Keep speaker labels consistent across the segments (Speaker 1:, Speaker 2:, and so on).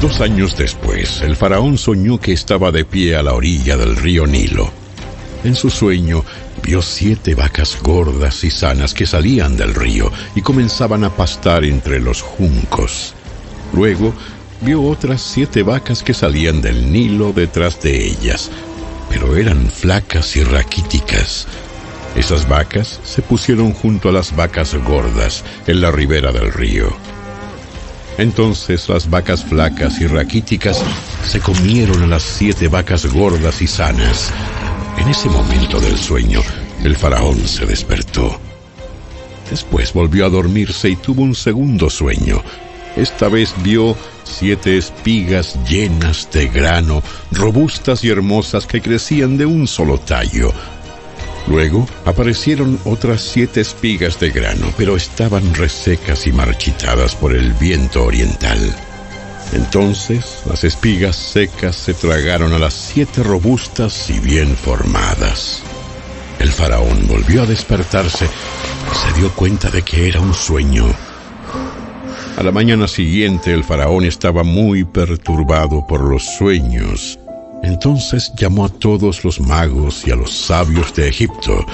Speaker 1: 2 años después, el faraón soñó que estaba de pie a la orilla del río Nilo. En su sueño, vio 7 vacas gordas y sanas que salían del río y comenzaban a pastar entre los juncos. Luego, vio otras 7 vacas que salían del Nilo detrás de ellas, pero eran flacas y raquíticas. Esas vacas se pusieron junto a las vacas gordas en la ribera del río. Entonces las vacas flacas y raquíticas se comieron a las 7 vacas gordas y sanas. En ese momento del sueño, el faraón se despertó. Después volvió a dormirse y tuvo un segundo sueño. Esta vez vio 7 espigas llenas de grano, robustas y hermosas que crecían de un solo tallo. Luego aparecieron otras 7 espigas de grano, pero estaban resecas y marchitadas por el viento oriental. Entonces las espigas secas se tragaron a las 7 robustas y bien formadas. El faraón volvió a despertarse y se dio cuenta de que era un sueño. A la mañana siguiente el faraón estaba muy perturbado por los sueños. Entonces llamó a todos los magos y a los sabios de Egipto.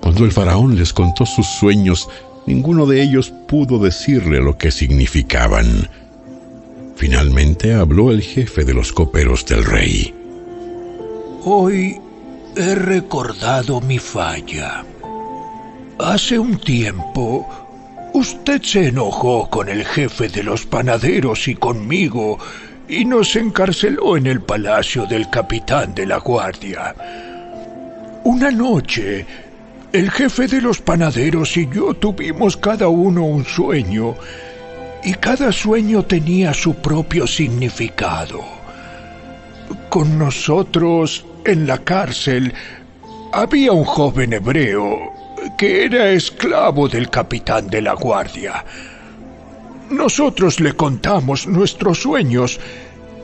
Speaker 1: Cuando el faraón les contó sus sueños, ninguno de ellos pudo decirle lo que significaban. Finalmente habló el jefe de los coperos del rey.
Speaker 2: Hoy he recordado mi falla. Hace un tiempo, usted se enojó con el jefe de los panaderos y conmigo y nos encarceló en el palacio del capitán de la guardia. Una noche, el jefe de los panaderos y yo tuvimos cada uno un sueño, y cada sueño tenía su propio significado. Con nosotros, en la cárcel, había un joven hebreo que era esclavo del capitán de la guardia. Nosotros le contamos nuestros sueños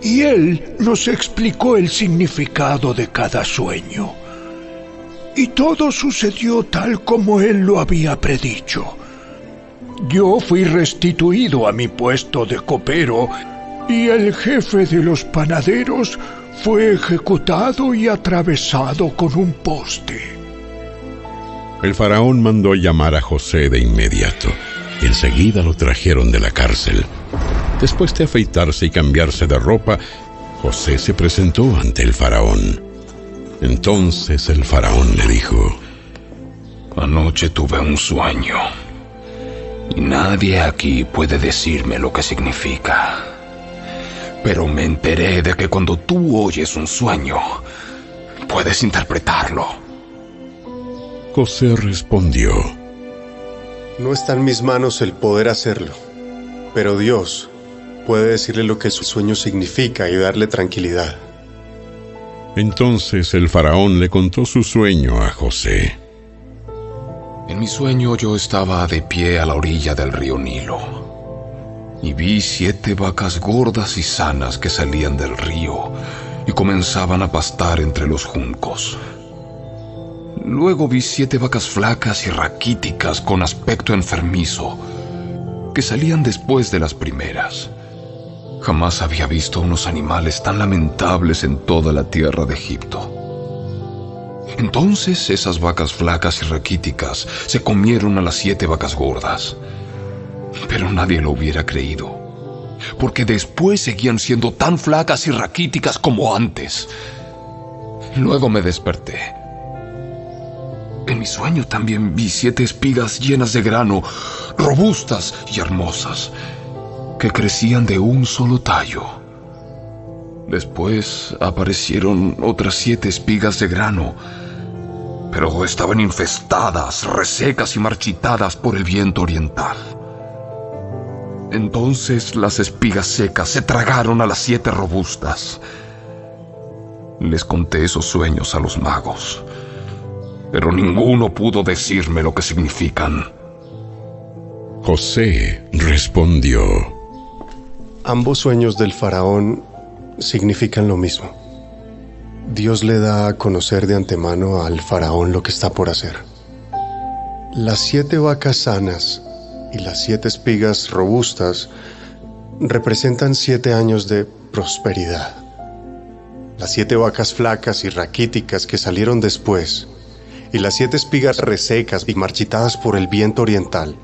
Speaker 2: y él nos explicó el significado de cada sueño. Y todo sucedió tal como él lo había predicho. Yo fui restituido a mi puesto de copero y el jefe de los panaderos fue ejecutado y atravesado con un poste.
Speaker 1: El faraón mandó llamar a José de inmediato. Enseguida lo trajeron de la cárcel. Después de afeitarse y cambiarse de ropa, José se presentó ante el faraón. Entonces el faraón le dijo:
Speaker 3: Anoche tuve un sueño, y nadie aquí puede decirme lo que significa. Pero me enteré de que cuando tú oyes un sueño, puedes interpretarlo.
Speaker 1: José respondió:
Speaker 4: No está en mis manos el poder hacerlo, pero Dios puede decirle lo que su sueño significa y darle tranquilidad.
Speaker 1: Entonces el faraón le contó su sueño a José.
Speaker 3: En mi sueño yo estaba de pie a la orilla del río Nilo, y vi 7 vacas gordas y sanas que salían del río y comenzaban a pastar entre los juncos. Luego vi 7 vacas flacas y raquíticas con aspecto enfermizo, que salían después de las primeras. Jamás había visto unos animales tan lamentables en toda la tierra de Egipto. Entonces esas vacas flacas y raquíticas se comieron a las 7 vacas gordas. Pero nadie lo hubiera creído, porque después seguían siendo tan flacas y raquíticas como antes. Luego me desperté. En mi sueño también vi 7 espigas llenas de grano, robustas y hermosas, que crecían de un solo tallo. Después aparecieron otras 7 espigas de grano, pero estaban infestadas, resecas y marchitadas por el viento oriental. Entonces las espigas secas se tragaron a las 7 robustas. Les conté esos sueños a los magos, pero ninguno pudo decirme lo que significan.
Speaker 1: José respondió:
Speaker 4: Ambos sueños del faraón significan lo mismo. Dios le da a conocer de antemano al faraón lo que está por hacer. Las 7 vacas sanas y las 7 espigas robustas representan 7 años de prosperidad. Las 7 vacas flacas y raquíticas que salieron después, y las 7 espigas resecas y marchitadas por el viento oriental,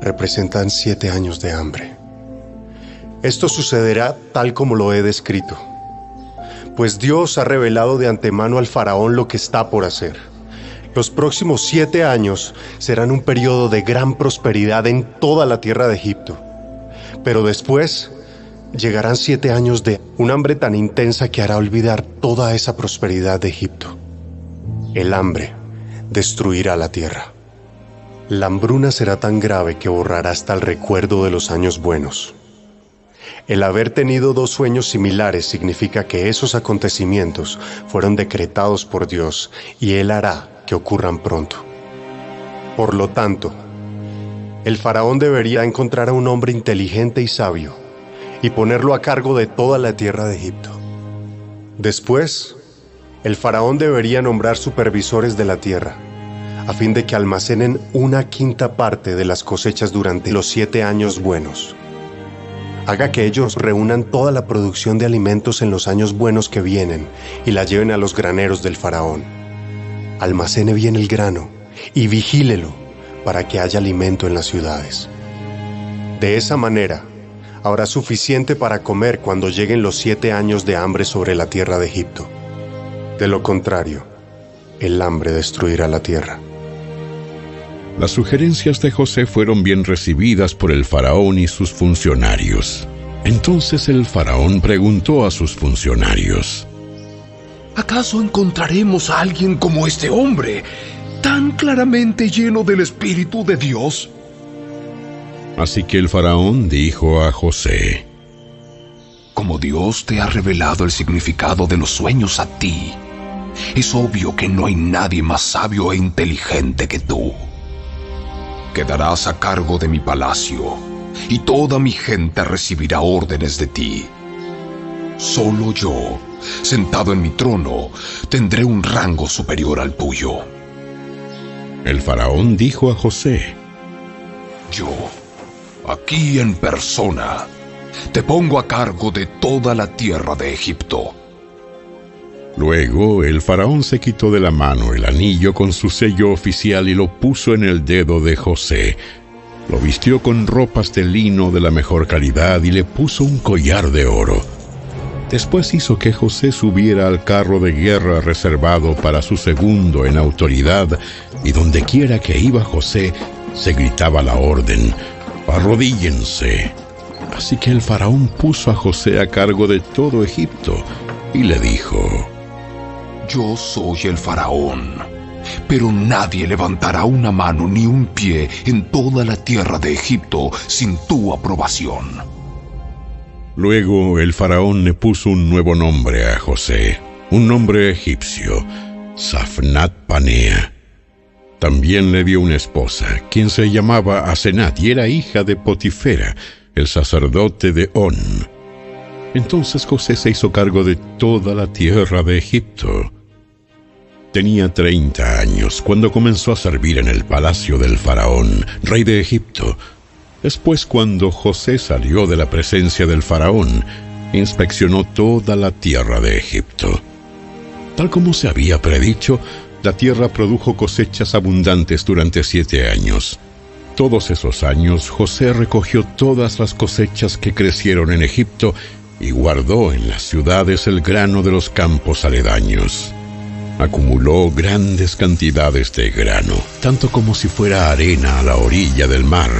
Speaker 4: representan 7 años de hambre. Esto sucederá tal como lo he descrito, pues Dios ha revelado de antemano al faraón lo que está por hacer. Los próximos 7 años serán un periodo de gran prosperidad en toda la tierra de Egipto, pero después llegarán 7 años de un hambre tan intensa que hará olvidar toda esa prosperidad de Egipto. El hambre destruirá la tierra. La hambruna será tan grave que borrará hasta el recuerdo de los años buenos. El haber tenido 2 sueños similares significa que esos acontecimientos fueron decretados por Dios y Él hará que ocurran pronto. Por lo tanto, el faraón debería encontrar a un hombre inteligente y sabio y ponerlo a cargo de toda la tierra de Egipto. Después, el faraón debería nombrar supervisores de la tierra, a fin de que almacenen 1/5 parte de las cosechas durante los 7 años buenos. Haga que ellos reúnan toda la producción de alimentos en los años buenos que vienen y la lleven a los graneros del faraón. Almacene bien el grano y vigílelo para que haya alimento en las ciudades. De esa manera, habrá suficiente para comer cuando lleguen los 7 años de hambre sobre la tierra de Egipto. De lo contrario, el hambre destruirá la tierra.
Speaker 1: Las sugerencias de José fueron bien recibidas por el faraón y sus funcionarios. Entonces el faraón preguntó a sus funcionarios:
Speaker 3: ¿acaso encontraremos a alguien como este hombre, tan claramente lleno del Espíritu de Dios?
Speaker 1: Así que el faraón dijo a José:
Speaker 3: como Dios te ha revelado el significado de los sueños a ti, es obvio que no hay nadie más sabio e inteligente que tú. Quedarás a cargo de mi palacio, y toda mi gente recibirá órdenes de ti. Solo yo, sentado en mi trono, tendré un rango superior al tuyo.
Speaker 1: El faraón dijo a José:
Speaker 3: yo, aquí en persona, te pongo a cargo de toda la tierra de Egipto.
Speaker 1: Luego el faraón se quitó de la mano el anillo con su sello oficial y lo puso en el dedo de José. Lo vistió con ropas de lino de la mejor calidad y le puso un collar de oro. Después hizo que José subiera al carro de guerra reservado para su segundo en autoridad, y donde quiera que iba José, se gritaba la orden: arrodíllense. Así que el faraón puso a José a cargo de todo Egipto y le dijo:
Speaker 3: yo soy el faraón, pero nadie levantará una mano ni un pie en toda la tierra de Egipto sin tu aprobación.
Speaker 1: Luego el faraón le puso un nuevo nombre a José, un nombre egipcio, Safnat Panea. También le dio una esposa, quien se llamaba Asenat y era hija de Potifera, el sacerdote de On. Entonces José se hizo cargo de toda la tierra de Egipto. Tenía 30 años cuando comenzó a servir en el palacio del faraón, rey de Egipto. Después, cuando José salió de la presencia del faraón, inspeccionó toda la tierra de Egipto. Tal como se había predicho, la tierra produjo cosechas abundantes durante 7 años. Todos esos años, José recogió todas las cosechas que crecieron en Egipto y guardó en las ciudades el grano de los campos aledaños. Acumuló grandes cantidades de grano, tanto como si fuera arena a la orilla del mar.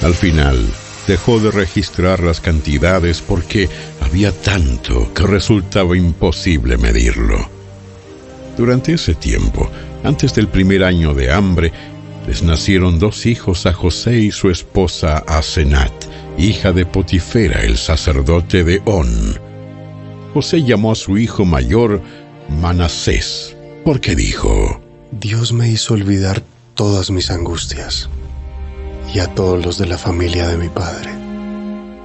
Speaker 1: Al final, dejó de registrar las cantidades porque había tanto que resultaba imposible medirlo. Durante ese tiempo, antes del primer año de hambre, les nacieron 2 hijos a José y su esposa Asenat, hija de Potifera, el sacerdote de On. José llamó a su hijo mayor Manasés, porque dijo:
Speaker 4: Dios me hizo olvidar todas mis angustias y a todos los de la familia de mi padre.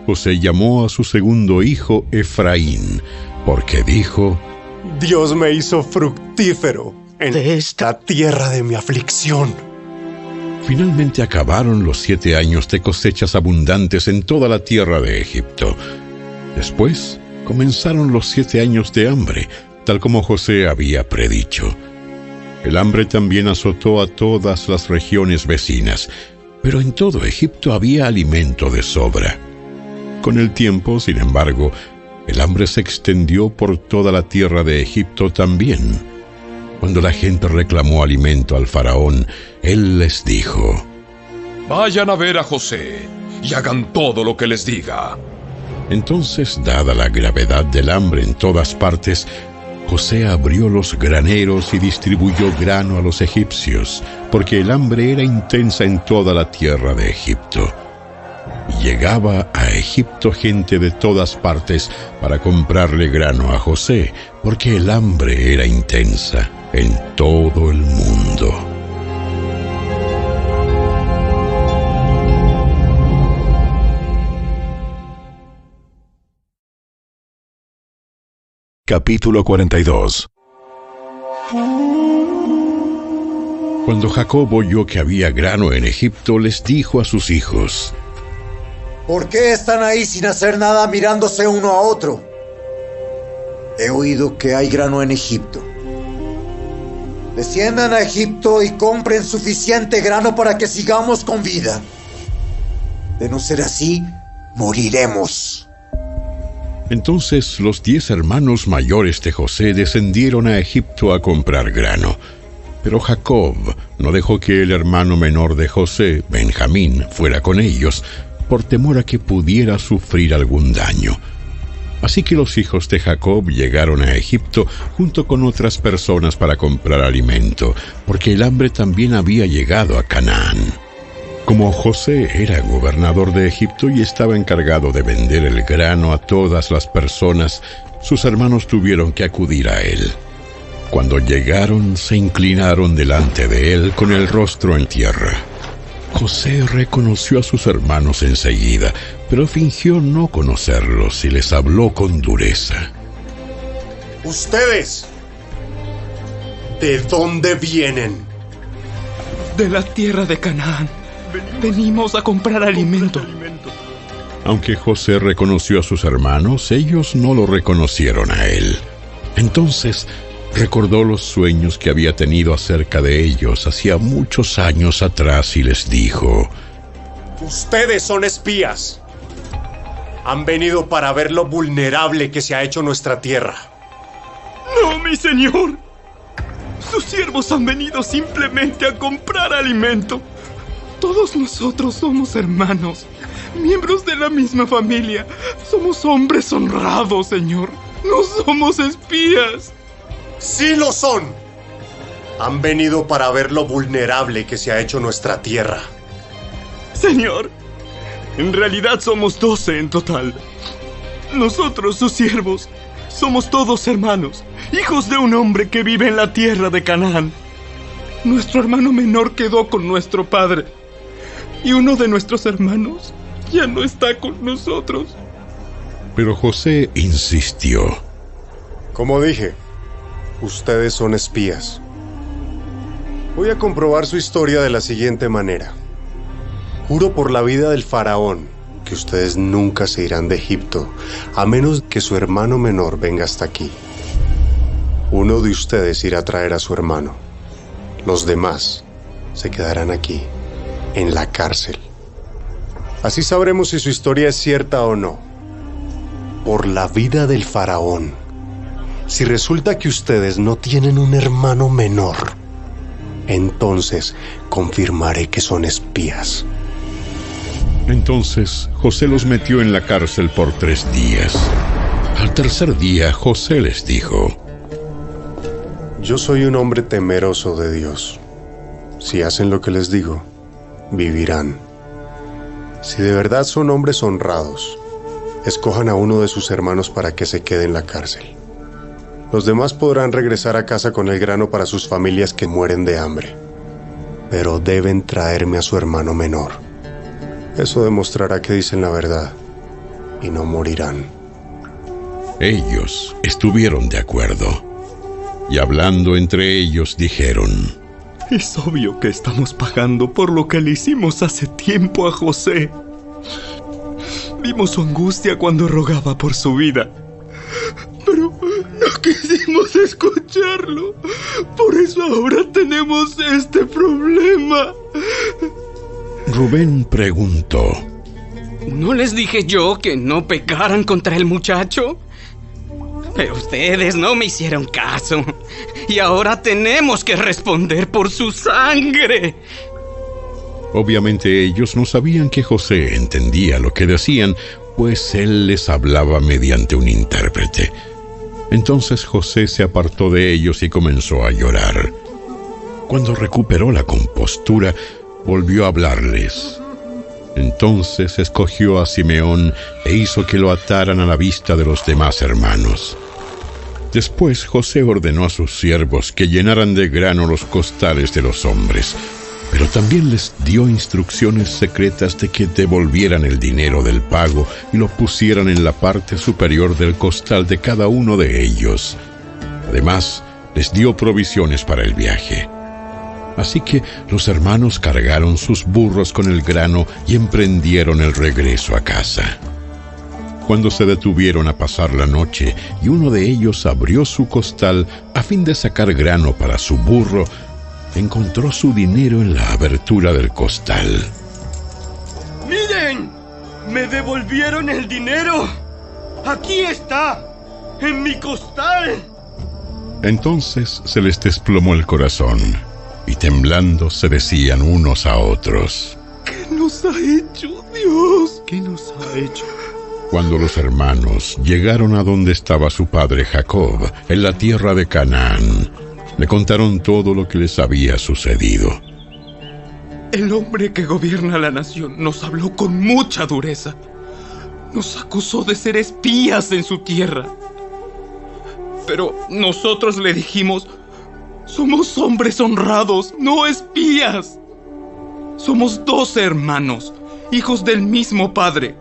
Speaker 1: José llamó a su segundo hijo Efraín, porque dijo:
Speaker 4: Dios me hizo fructífero en esta tierra de mi aflicción.
Speaker 1: Finalmente acabaron los 7 años de cosechas abundantes en toda la tierra de Egipto. Después comenzaron los 7 años de hambre, tal como José había predicho. El hambre también azotó a todas las regiones vecinas, pero en todo Egipto había alimento de sobra. Con el tiempo, sin embargo, el hambre se extendió por toda la tierra de Egipto también. Cuando la gente reclamó alimento al faraón, él les dijo:
Speaker 3: Vayan a ver a José y hagan todo lo que les diga.
Speaker 1: Entonces, dada la gravedad del hambre en todas partes, José abrió los graneros y distribuyó grano a los egipcios, porque el hambre era intensa en toda la tierra de Egipto. Y llegaba a Egipto gente de todas partes para comprarle grano a José, porque el hambre era intensa en todo el mundo.
Speaker 5: Capítulo 42.
Speaker 1: Cuando Jacob oyó que había grano en Egipto, les dijo a sus hijos:
Speaker 6: ¿Por qué están ahí sin hacer nada mirándose uno a otro? He oído que hay grano en Egipto. Desciendan a Egipto y compren suficiente grano para que sigamos con vida. De no ser así, moriremos.
Speaker 1: Entonces los 10 hermanos mayores de José descendieron a Egipto a comprar grano. Pero Jacob no dejó que el hermano menor de José, Benjamín, fuera con ellos, por temor a que pudiera sufrir algún daño. Así que los hijos de Jacob llegaron a Egipto junto con otras personas para comprar alimento, porque el hambre también había llegado a Canaán. Como José era gobernador de Egipto y estaba encargado de vender el grano a todas las personas, sus hermanos tuvieron que acudir a él. Cuando llegaron, se inclinaron delante de él con el rostro en tierra. José reconoció a sus hermanos enseguida, pero fingió no conocerlos y les habló con dureza.
Speaker 4: ¡Ustedes! ¿De dónde vienen?
Speaker 7: De la tierra de Canaán. Venimos a comprar alimento.
Speaker 1: Aunque José reconoció a sus hermanos, ellos no lo reconocieron a él. Entonces recordó los sueños que había tenido acerca de ellos hacía muchos años atrás y les dijo:
Speaker 4: Ustedes son espías. Han venido para ver lo vulnerable que se ha hecho nuestra tierra.
Speaker 7: No, mi señor. Sus siervos han venido simplemente a comprar alimento. Todos nosotros somos hermanos, miembros de la misma familia. Somos hombres honrados, señor. No somos espías.
Speaker 4: ¡Sí lo son! Han venido para ver lo vulnerable que se ha hecho nuestra tierra.
Speaker 7: Señor, en realidad somos 12 en total. Nosotros, sus siervos, somos todos hermanos, hijos de un hombre que vive en la tierra de Canaán. Nuestro hermano menor quedó con nuestro padre, y uno de nuestros hermanos ya no está con nosotros.
Speaker 1: Pero José insistió:
Speaker 4: Como dije, ustedes son espías. Voy a comprobar su historia de la siguiente manera. Juro por la vida del faraón que ustedes nunca se irán de Egipto, a menos que su hermano menor venga hasta aquí. Uno de ustedes irá a traer a su hermano. Los demás se quedarán aquí, en la cárcel. Así sabremos si su historia es cierta o no. Por la vida del faraón. Si resulta que ustedes no tienen un hermano menor, entonces confirmaré que son espías.
Speaker 1: Entonces José los metió en la cárcel por 3 días. Al tercer día, José les dijo:
Speaker 4: Yo soy un hombre temeroso de Dios. Si hacen lo que les digo, vivirán. Si de verdad son hombres honrados, escojan a uno de sus hermanos para que se quede en la cárcel. Los demás podrán regresar a casa con el grano para sus familias que mueren de hambre. Pero deben traerme a su hermano menor. Eso demostrará que dicen la verdad y no morirán.
Speaker 1: Ellos estuvieron de acuerdo. Y hablando entre ellos dijeron:
Speaker 7: Es obvio que estamos pagando por lo que le hicimos hace tiempo a José. Vimos su angustia cuando rogaba por su vida, pero no quisimos escucharlo. Por eso ahora tenemos este problema.
Speaker 1: Rubén preguntó:
Speaker 8: ¿No les dije yo que no pecaran contra el muchacho? Pero ustedes no me hicieron caso. Y ahora tenemos que responder por su sangre.
Speaker 1: Obviamente ellos no sabían que José entendía lo que decían, pues él les hablaba mediante un intérprete. Entonces José se apartó de ellos y comenzó a llorar. Cuando recuperó la compostura, volvió a hablarles. Entonces escogió a Simeón e hizo que lo ataran a la vista de los demás hermanos. Después José ordenó a sus siervos que llenaran de grano los costales de los hombres, pero también les dio instrucciones secretas de que devolvieran el dinero del pago y lo pusieran en la parte superior del costal de cada uno de ellos. Además, les dio provisiones para el viaje. Así que los hermanos cargaron sus burros con el grano y emprendieron el regreso a casa. Cuando se detuvieron a pasar la noche y uno de ellos abrió su costal a fin de sacar grano para su burro, encontró su dinero en la abertura del costal.
Speaker 7: ¡Miren! ¡Me devolvieron el dinero! ¡Aquí está! ¡En mi costal!
Speaker 1: Entonces se les desplomó el corazón y temblando se decían unos a otros:
Speaker 7: ¿Qué nos ha hecho Dios? ¿Qué nos ha hecho?
Speaker 1: Cuando los hermanos llegaron a donde estaba su padre Jacob, en la tierra de Canaán, le contaron todo lo que les había sucedido.
Speaker 7: El hombre que gobierna la nación nos habló con mucha dureza. Nos acusó de ser espías en su tierra. Pero nosotros le dijimos: somos hombres honrados, no espías. Somos 12 hermanos, hijos del mismo padre.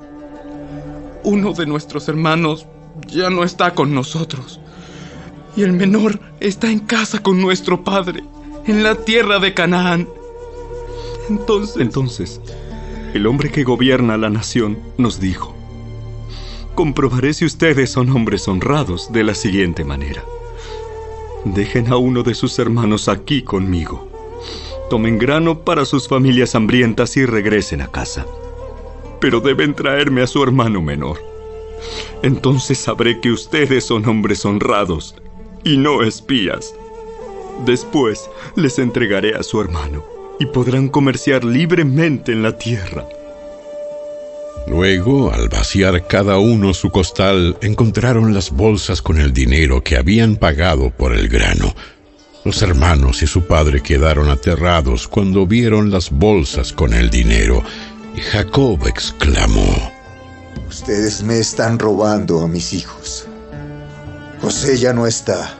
Speaker 7: Uno de nuestros hermanos ya no está con nosotros, y el menor está en casa con nuestro padre, en la tierra de Canaán. Entonces, el hombre que gobierna la nación nos dijo: comprobaré si ustedes son hombres honrados de la siguiente manera. Dejen a uno de sus hermanos aquí conmigo. Tomen grano para sus familias hambrientas y regresen a casa. Pero deben traerme a su hermano menor. Entonces sabré que ustedes son hombres honrados y no espías. Después les entregaré a su hermano y podrán comerciar libremente en la tierra.
Speaker 1: Luego, al vaciar cada uno su costal, encontraron las bolsas con el dinero que habían pagado por el grano. Los hermanos y su padre quedaron aterrados cuando vieron las bolsas con el dinero. Y Jacob exclamó:
Speaker 6: Ustedes me están robando a mis hijos. José ya no está.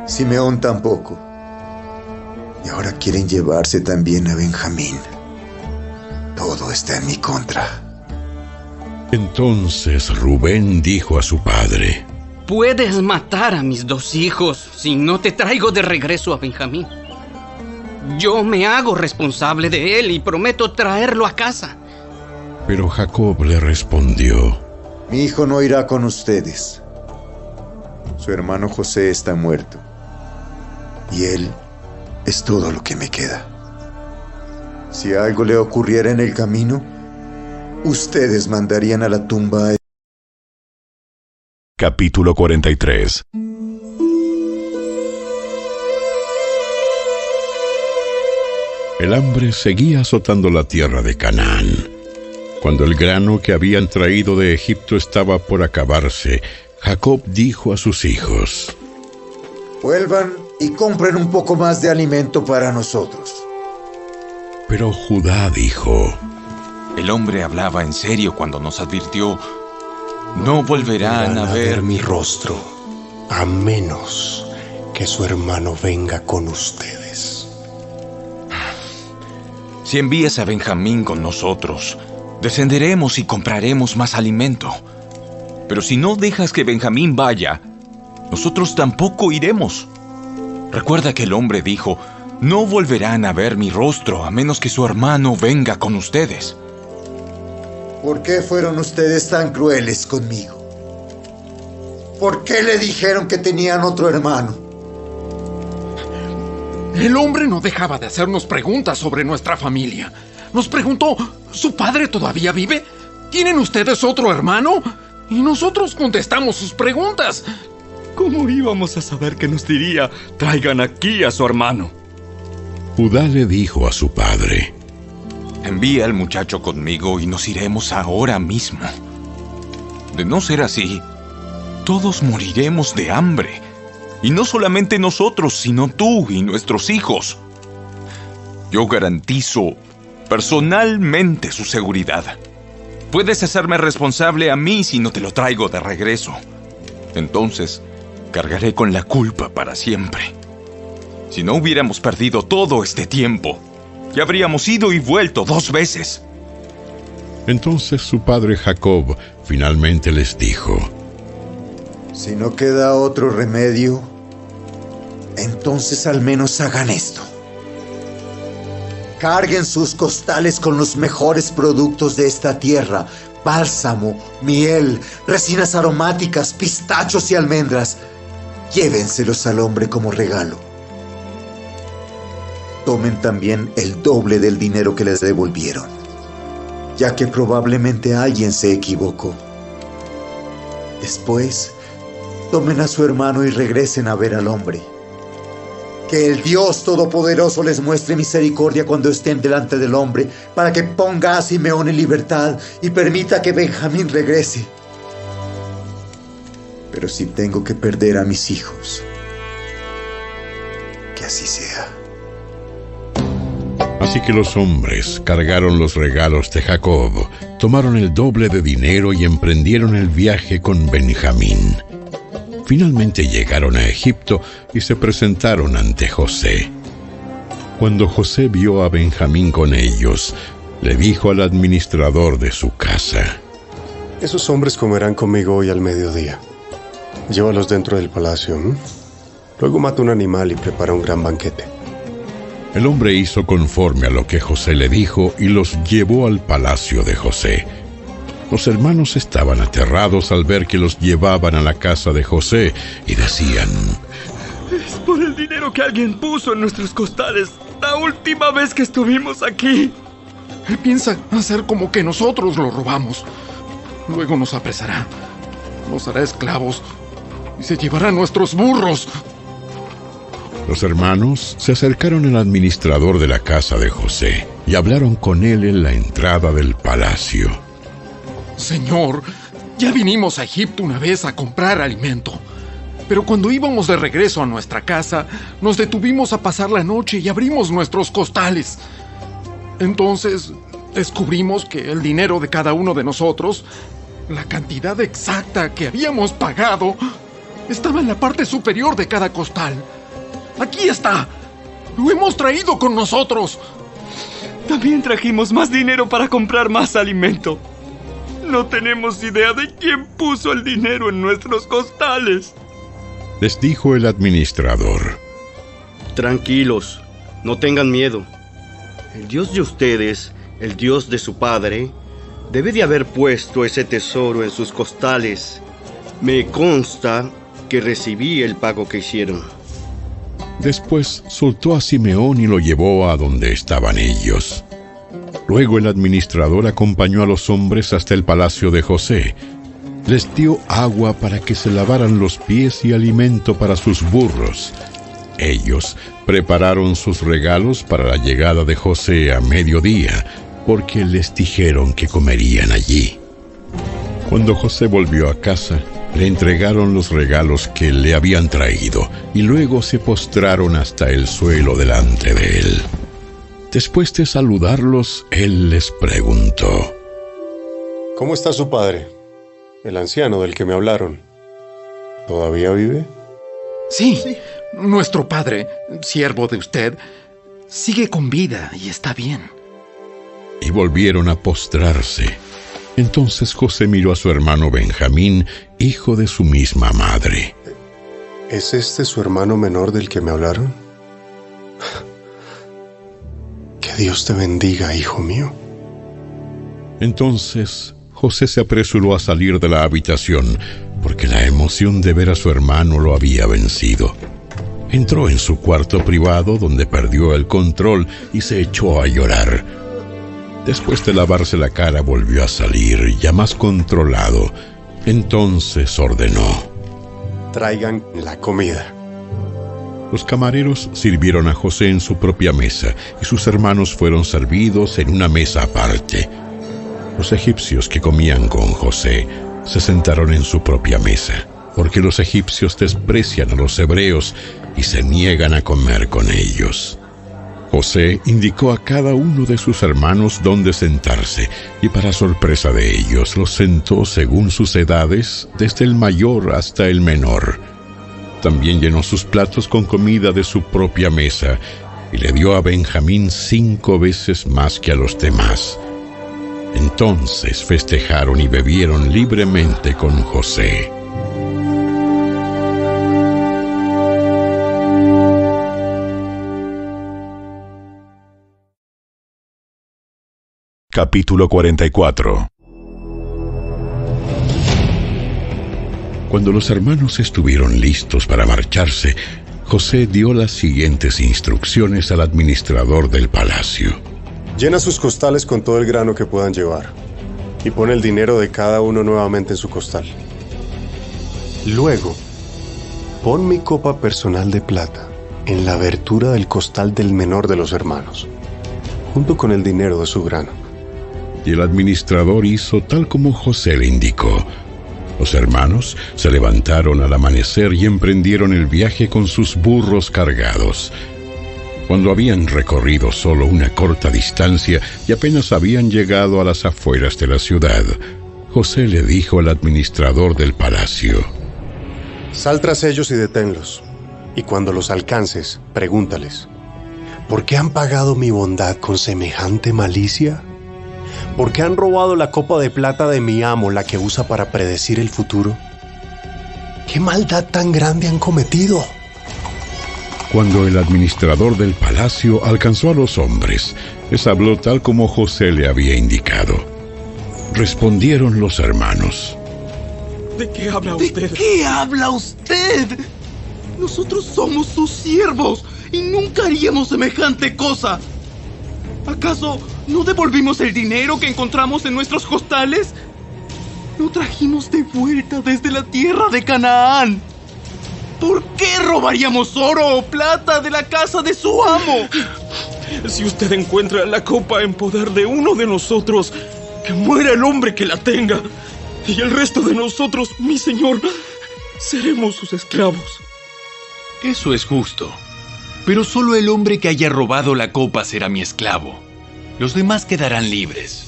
Speaker 6: Simeón tampoco. Y ahora quieren llevarse también a Benjamín. Todo está en mi contra.
Speaker 1: Entonces Rubén dijo a su padre:
Speaker 8: Puedes matar a mis 2 hijos si no te traigo de regreso a Benjamín. Yo me hago responsable de él y prometo traerlo a casa.
Speaker 1: Pero Jacob le respondió:
Speaker 6: Mi hijo no irá con ustedes. Su hermano José está muerto. Y él es todo lo que me queda. Si algo le ocurriera en el camino, ustedes mandarían a la tumba.
Speaker 5: Capítulo 43.
Speaker 1: El hambre seguía azotando la tierra de Canaán. Cuando el grano que habían traído de Egipto estaba por acabarse, Jacob dijo a sus hijos:
Speaker 6: Vuelvan y compren un poco más de alimento para nosotros.
Speaker 1: Pero Judá dijo:
Speaker 9: El hombre hablaba en serio cuando nos advirtió: no volverán a ver mi rostro,
Speaker 4: a menos que su hermano venga con ustedes.
Speaker 9: Si envías a Benjamín con nosotros, descenderemos y compraremos más alimento. Pero si no dejas que Benjamín vaya, nosotros tampoco iremos. Recuerda que el hombre dijo: no volverán a ver mi rostro a menos que su hermano venga con ustedes.
Speaker 6: ¿Por qué fueron ustedes tan crueles conmigo? ¿Por qué le dijeron que tenían otro hermano?
Speaker 10: El hombre no dejaba de hacernos preguntas sobre nuestra familia. Nos preguntó, ¿su padre todavía vive? ¿Tienen ustedes otro hermano? Y nosotros contestamos sus preguntas.
Speaker 7: ¿Cómo íbamos a saber que nos diría, traigan aquí a su hermano?
Speaker 1: Judá le dijo a su padre:
Speaker 9: Envía al muchacho conmigo y nos iremos ahora mismo. De no ser así, todos moriremos de hambre. Y no solamente nosotros, sino tú y nuestros hijos. Yo garantizo personalmente su seguridad. Puedes hacerme responsable a mí si no te lo traigo de regreso. Entonces, cargaré con la culpa para siempre. Si no hubiéramos perdido todo este tiempo, ya habríamos ido y vuelto 2 veces.
Speaker 1: Entonces su padre Jacob finalmente les dijo:
Speaker 6: Si no queda otro remedio, entonces al menos hagan esto. Carguen sus costales con los mejores productos de esta tierra: bálsamo, miel, resinas aromáticas, pistachos y almendras. Llévenselos al hombre como regalo. Tomen también el doble del dinero que les devolvieron, ya que probablemente alguien se equivocó. Después, tomen a su hermano y regresen a ver al hombre. Que el Dios Todopoderoso les muestre misericordia cuando estén delante del hombre, para que ponga a Simeón en libertad y permita que Benjamín regrese. Pero si tengo que perder a mis hijos, que así sea.
Speaker 1: Así que los hombres cargaron los regalos de Jacob, tomaron el doble de dinero y emprendieron el viaje con Benjamín. Finalmente llegaron a Egipto y se presentaron ante José. Cuando José vio a Benjamín con ellos, le dijo al administrador de su casa:
Speaker 4: Esos hombres comerán conmigo hoy al mediodía. Llévalos dentro del palacio. Luego mata un animal y prepara un gran banquete.
Speaker 1: El hombre hizo conforme a lo que José le dijo y los llevó al palacio de José. Los hermanos estaban aterrados al ver que los llevaban a la casa de José y decían:
Speaker 7: Es por el dinero que alguien puso en nuestros costales la última vez que estuvimos aquí.
Speaker 10: Él piensa hacer como que nosotros lo robamos. Luego nos apresará, nos hará esclavos y se llevará nuestros burros.
Speaker 1: Los hermanos se acercaron al administrador de la casa de José y hablaron con él en la entrada del palacio.
Speaker 10: Señor, ya vinimos a Egipto una vez a comprar alimento. Pero cuando íbamos de regreso a nuestra casa, nos detuvimos a pasar la noche y abrimos nuestros costales. Entonces, descubrimos que el dinero de cada uno de nosotros, la cantidad exacta que habíamos pagado, estaba en la parte superior de cada costal. ¡Aquí está! ¡Lo hemos traído con nosotros!
Speaker 7: También trajimos más dinero para comprar más alimento. No tenemos idea de quién puso el dinero en nuestros costales.
Speaker 1: Les dijo el administrador:
Speaker 11: Tranquilos, no tengan miedo. El Dios de ustedes, el Dios de su padre, debe de haber puesto ese tesoro en sus costales. Me consta que recibí el pago que hicieron.
Speaker 1: Después soltó a Simeón y lo llevó a donde estaban ellos. Luego el administrador acompañó a los hombres hasta el palacio de José. Les dio agua para que se lavaran los pies y alimento para sus burros. Ellos prepararon sus regalos para la llegada de José a mediodía, porque les dijeron que comerían allí. Cuando José volvió a casa, le entregaron los regalos que le habían traído y luego se postraron hasta el suelo delante de él. Después de saludarlos, él les preguntó:
Speaker 4: ¿Cómo está su padre? El anciano del que me hablaron. ¿Todavía vive?
Speaker 10: Sí, nuestro padre, siervo de usted, sigue con vida y está bien.
Speaker 1: Y volvieron a postrarse. Entonces José miró a su hermano Benjamín, hijo de su misma madre.
Speaker 4: ¿Es este su hermano menor del que me hablaron? Que Dios te bendiga, hijo mío.
Speaker 1: Entonces José se apresuró a salir de la habitación, porque la emoción de ver a su hermano lo había vencido. Entró en su cuarto privado, donde perdió el control y se echó a llorar. Después de lavarse la cara, volvió a salir, ya más controlado. Entonces ordenó:
Speaker 4: traigan la comida.
Speaker 1: Los camareros sirvieron a José en su propia mesa, y sus hermanos fueron servidos en una mesa aparte. Los egipcios que comían con José se sentaron en su propia mesa, porque los egipcios desprecian a los hebreos y se niegan a comer con ellos. José indicó a cada uno de sus hermanos dónde sentarse, y para sorpresa de ellos los sentó según sus edades, desde el mayor hasta el menor. También llenó sus platos con comida de su propia mesa, y le dio a Benjamín 5 veces más que a los demás. Entonces festejaron y bebieron libremente con José.
Speaker 5: Capítulo 44.
Speaker 1: Cuando los hermanos estuvieron listos para marcharse, José dio las siguientes instrucciones al administrador del palacio.
Speaker 4: Llena sus costales con todo el grano que puedan llevar, y pon el dinero de cada uno nuevamente en su costal. Luego, pon mi copa personal de plata en la abertura del costal del menor de los hermanos, junto con el dinero de su grano.
Speaker 1: Y el administrador hizo tal como José le indicó. Los hermanos se levantaron al amanecer y emprendieron el viaje con sus burros cargados. Cuando habían recorrido solo una corta distancia y apenas habían llegado a las afueras de la ciudad, José le dijo al administrador del palacio:
Speaker 4: sal tras ellos y deténlos, y cuando los alcances, pregúntales: ¿por qué han pagado mi bondad con semejante malicia? ¿Por qué han robado la copa de plata de mi amo, la que usa para predecir el futuro? ¿Qué maldad tan grande han cometido?
Speaker 1: Cuando el administrador del palacio alcanzó a los hombres, les habló tal como José le había indicado. Respondieron los hermanos:
Speaker 7: ¿De qué habla usted?
Speaker 12: ¿De qué habla usted? Nosotros somos sus siervos y nunca haríamos semejante cosa. ¿Acaso no devolvimos el dinero que encontramos en nuestros costales? Lo trajimos de vuelta desde la tierra de Canaán. ¿Por qué robaríamos oro o plata de la casa de su amo?
Speaker 7: Si usted encuentra la copa en poder de uno de nosotros, que muera el hombre que la tenga. Y el resto de nosotros, mi señor, seremos sus esclavos.
Speaker 13: Eso es justo. Pero solo el hombre que haya robado la copa será mi esclavo. Los demás quedarán libres.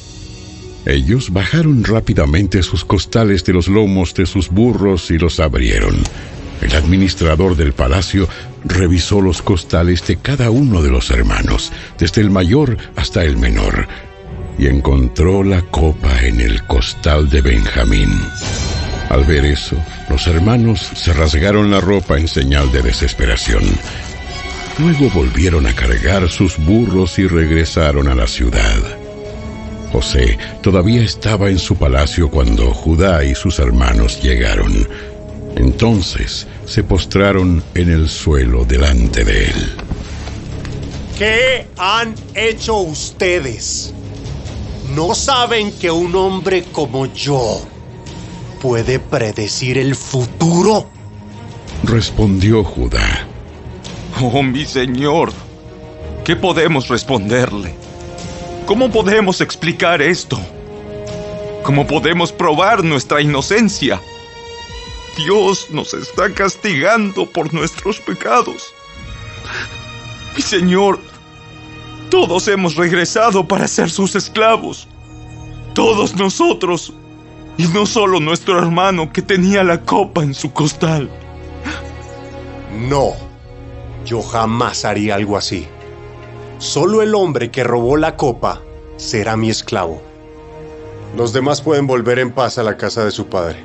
Speaker 1: Ellos bajaron rápidamente sus costales de los lomos de sus burros y los abrieron. El administrador del palacio revisó los costales de cada uno de los hermanos, desde el mayor hasta el menor, y encontró la copa en el costal de Benjamín. Al ver eso, los hermanos se rasgaron la ropa en señal de desesperación. Luego volvieron a cargar sus burros y regresaron a la ciudad. José todavía estaba en su palacio cuando Judá y sus hermanos llegaron. Entonces se postraron en el suelo delante de él.
Speaker 4: ¿Qué han hecho ustedes? ¿No saben que un hombre como yo puede predecir el futuro?
Speaker 1: Respondió Judá:
Speaker 9: Oh, mi señor, ¿qué podemos responderle? ¿Cómo podemos explicar esto? ¿Cómo podemos probar nuestra inocencia? Dios nos está castigando por nuestros pecados. Mi señor, todos hemos regresado para ser sus esclavos. Todos nosotros, y no solo nuestro hermano que tenía la copa en su costal.
Speaker 4: No. Yo jamás haría algo así. Solo el hombre que robó la copa será mi esclavo. Los demás pueden volver en paz a la casa de su padre.